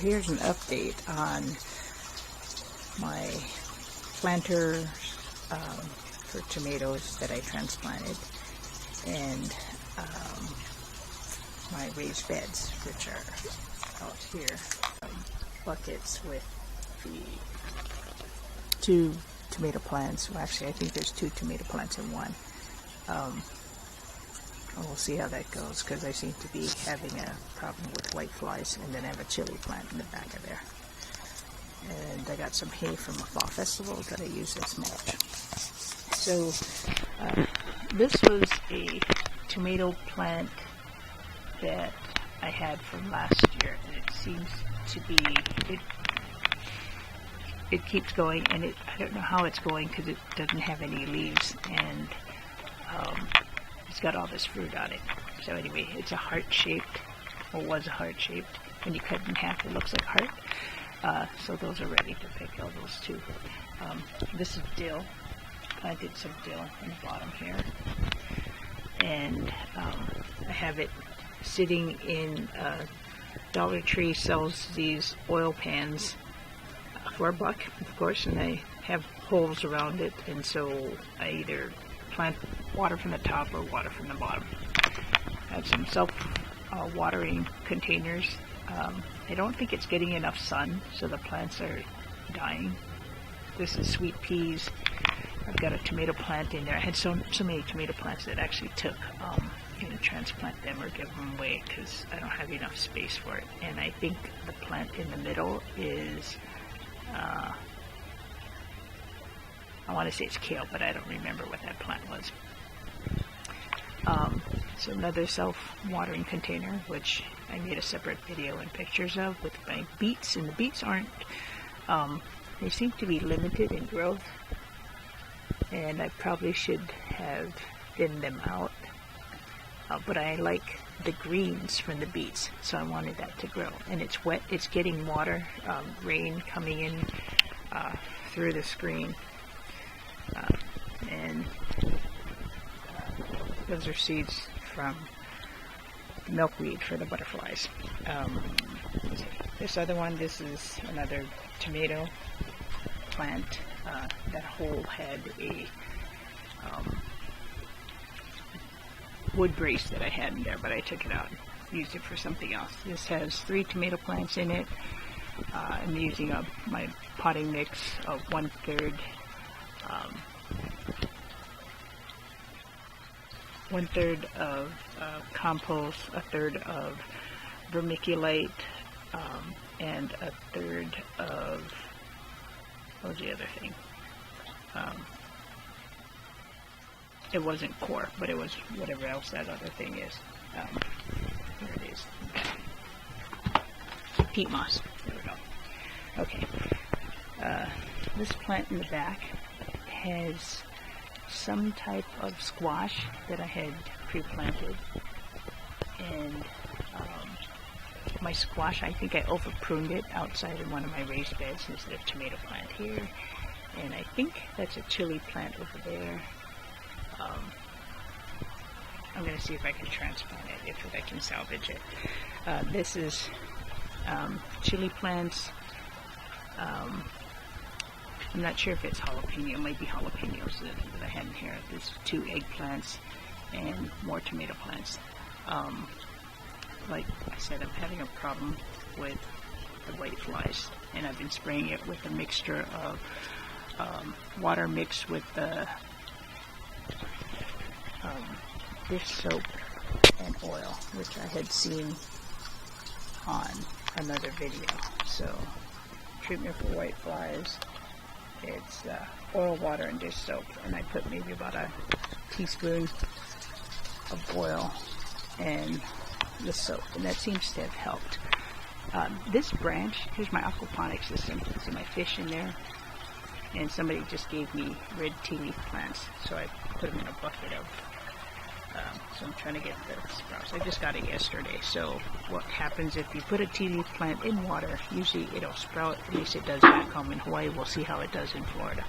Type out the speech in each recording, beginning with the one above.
here's an update on my planter for tomatoes that I transplanted, and my raised beds, which are out here, buckets with the 2 tomato plants. Well, actually, I think there's 2 tomato plants in one. We'll see how that goes, because I seem to be having a problem with white flies, and then I have a chili plant in the back of there. And I got some hay from a fall festival that I use as mulch. So this was a tomato plant that I had from last year, and it seems to be, it keeps going, and I don't know how it's going because it doesn't have any leaves, and it's got all this fruit on it. So anyway, it's a heart-shaped, or was a heart-shaped. When you cut it in half, it looks like heart. So those are ready to pick, all those 2. This is dill. Planted some dill in the bottom here. And I have it sitting in, Dollar Tree sells these oil pans for $1, of course, and they have holes around it, and so I either plant water from the top or water from the bottom. I have some self-watering containers. I don't think it's getting enough sun, so the plants are dying. This is sweet peas. I've got a tomato plant in there. I had so many tomato plants that I actually took, transplant them or give them away because I don't have enough space for it. And I think the plant in the middle is, I want to say it's kale, but I don't remember what that plant was. So another self-watering container, which I made a separate video and pictures of with my beets, and the beets aren't, they seem to be limited in growth, and I probably should have thinned them out, but I like the greens from the beets, so I wanted that to grow. And it's wet, it's getting water, rain coming in through the screen, and those are seeds from milkweed for the butterflies. This other one, this is another tomato plant. That hole had a wood brace that I had in there, but I took it out and used it for something else. This has 3 tomato plants in it. I'm using my potting mix of 1/3 of compost, 1/3 of vermiculite, and 1/3 of, what was the other thing? It wasn't core, but it was whatever else that other thing is. Here it is. Peat moss. There we go. Okay. This plant in the back has some type of squash that I had pre-planted, and my squash, I think I over pruned it outside in one of my raised beds instead of tomato plant here, and I think that's a chili plant over there. I'm going to see if I can transplant it, if I can salvage it. This is chili plants. I'm not sure if it's jalapeno. It might be jalapenos that I had in here. There's 2 eggplants and more tomato plants. Like I said, I'm having a problem with the white flies, and I've been spraying it with a mixture of water mixed with the dish soap and oil, which I had seen on another video. So, treatment for white flies, it's oil, water, and dish soap, and I put maybe about a teaspoon of oil and the soap, and that seems to have helped. This branch, here's my aquaponics system. See my fish in there, and somebody just gave me red tea leaf plants, so I put them in a bucket of, so I'm trying to get the sprouts. I just got it yesterday. So what happens if you put a tea leaf plant in water, usually it'll sprout, at least it does back home in Hawaii. We'll see how it does in Florida.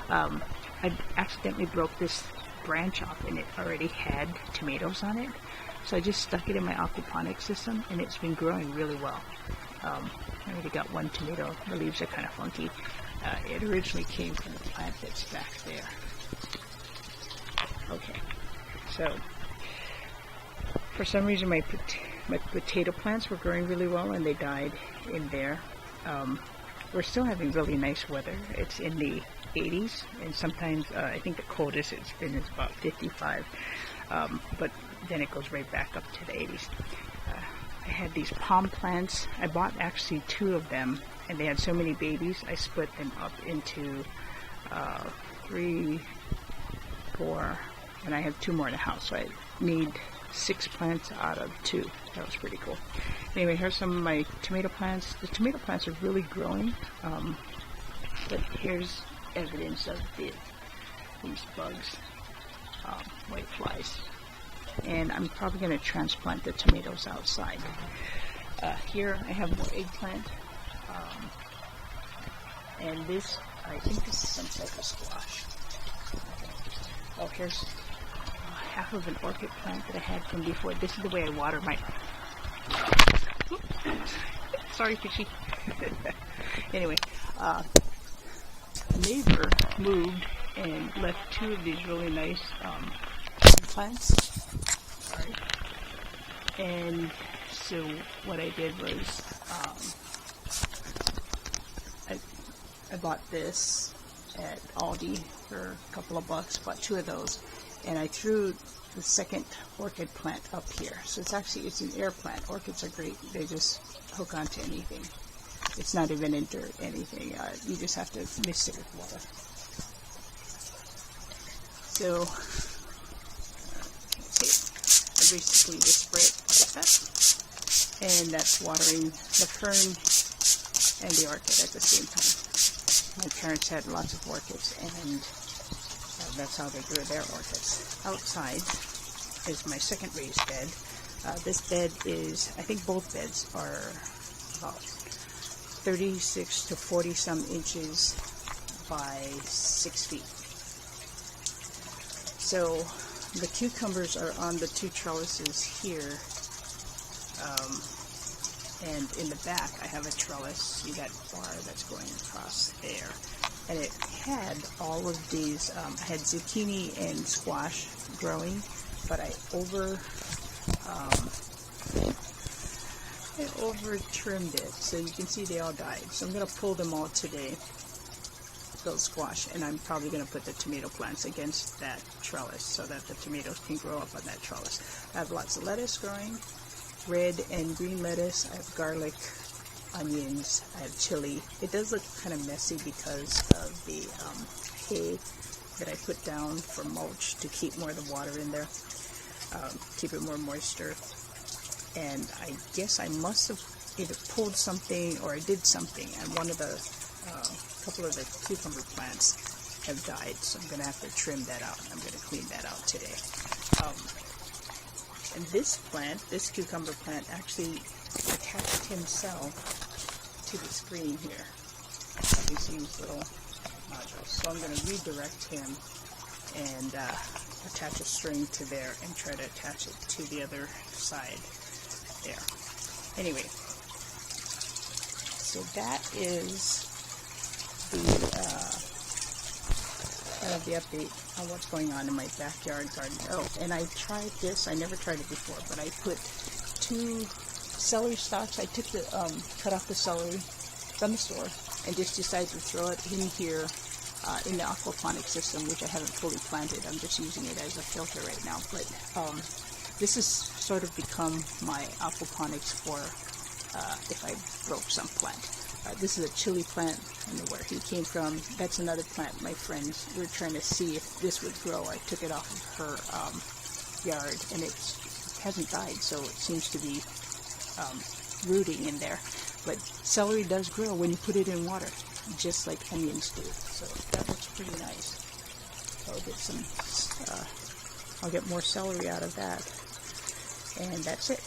I accidentally broke this branch off, and it already had tomatoes on it, so I just stuck it in my aquaponics system, and it's been growing really well. I already got one tomato. The leaves are kind of funky. It originally came from the plant that's back there. Okay, so for some reason my potato plants were growing really well and they died in there. We're still having really nice weather. It's in the 80s, and sometimes I think the coldest it's been is about 55, but then it goes right back up to the 80s. I had these palm plants. I bought actually 2 of them, and they had so many babies I split them up into 3, 4, and I have 2 more in the house, so I need 6 plants out of 2. That was pretty cool. Anyway, here's some of my tomato plants. The tomato plants are really growing, but here's evidence of these bugs, white flies. And I'm probably going to transplant the tomatoes outside. Here I have more eggplant, and this, I think this is some type of squash. Oh, here's half of an orchid plant that I had from before. This is the way I water my... Sorry, fishy. Anyway, a neighbor moved and left 2 of these really nice plants. Sorry. And so what I did was I bought this at Aldi for a couple of bucks, bought 2 of those, and I threw the second orchid plant up here. So it's an air plant. Orchids are great. They just hook onto anything. It's not even in dirt, anything. You just have to mix it with water. So, I basically just spray it like that. And that's watering the fern and the orchid at the same time. My parents had lots of orchids, and that's how they grew their orchids. Outside is my second raised bed. This bed is, I think both beds are about 36 to 40 some inches by 6 feet. So the cucumbers are on the 2 trellises here, and in the back I have a trellis. See that bar that's going across there? And it had all of these, I had zucchini and squash growing, but I over trimmed it, so you can see they all died. So I'm going to pull them all today, those squash, and I'm probably going to put the tomato plants against that trellis so that the tomatoes can grow up on that trellis. I have lots of lettuce growing, red and green lettuce. I have garlic, onions, I have chili. It does look kind of messy because of the hay that I put down for mulch to keep more of the water in there, keep it more moisture. And I guess I must have either pulled something or I did something, and one of the couple of the cucumber plants have died, so I'm going to have to trim that out. I'm going to clean that out today. And this plant, this cucumber plant, actually attached himself to the screen here. You see these little nodules. So I'm going to redirect him and attach a string to there and try to attach it to the other side there. Anyway, so that is the update on what's going on in my backyard garden. Oh, and I tried this. I never tried it before, but I put 2 celery stalks. I took the cut off the celery from the store and just decided to throw it in here in the aquaponic system, which I haven't fully planted. I'm just using it as a filter right now. But this has sort of become my aquaponics for if I broke some plant. This is a chili plant. I don't know where he came from. That's another plant my friends were trying to see if this would grow. I took it off of her yard, and it hasn't died, so it seems to be rooting in there. But celery does grow when you put it in water, just like onions do. So that looks pretty nice. So I'll get some. I'll get more celery out of that, and that's it.